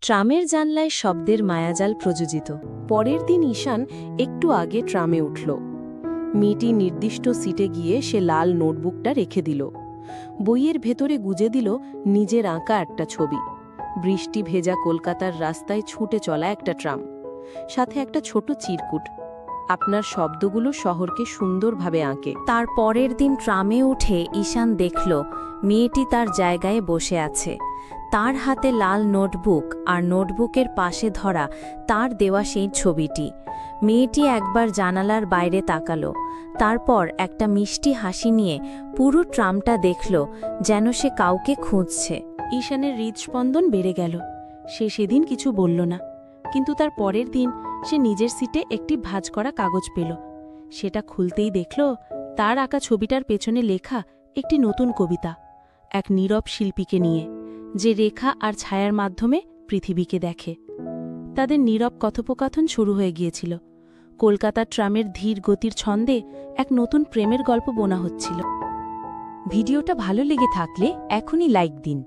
ট্রামের জানলায় শব্দের মায়াজাল প্রযোজিত। পরের দিন ঈশান একটু আগে ট্রামে উঠল। মেয়েটি নির্দিষ্ট সিটে গিয়ে সে লাল নোটবুকটা রেখে দিল। বইয়ের ভেতরে গুজে দিল নিজের আঁকা একটা ছবি। বৃষ্টি ভেজা কলকাতার রাস্তায় ছুটে চলা একটা ট্রাম, সাথে একটা ছোট চিরকুট। আপনার শব্দগুলো শহরকে সুন্দরভাবে আঁকে। তার পরের দিন ট্রামে উঠে ঈশান দেখল মেয়েটি তার জায়গায় বসে আছে। তার হাতে লাল নোটবুক, আর নোটবুকের পাশে ধরা তার দেওয়া সেই ছবিটি। মেয়েটি একবার জানালার বাইরে তাকালো, তারপর একটা মিষ্টি হাসি নিয়ে পুরো ট্রামটা দেখল, যেন সে কাউকে খুঁজছে। ঈশানের হৃদস্পন্দন বেড়ে গেল। সে সেদিন কিছু বলল না, কিন্তু তার পরের দিন সে নিজের সিটে একটি ভাঁজ করা কাগজ পেল। সেটা খুলতেই দেখল তার আঁকা ছবিটার পেছনে লেখা একটি নতুন কবিতা, এক নীরব শিল্পীকে নিয়ে, যে রেখা আর ছায়ার মাধ্যমে পৃথিবীকে দেখে। তাদের নীরব কথোপকথন শুরু হয়ে গিয়েছিল। কলকাতার ট্রামের ধীর গতির ছন্দে এক নতুন প্রেমের গল্প বোনা হচ্ছিল। ভিডিওটা ভালো লেগে থাকলে এখনই লাইক দিন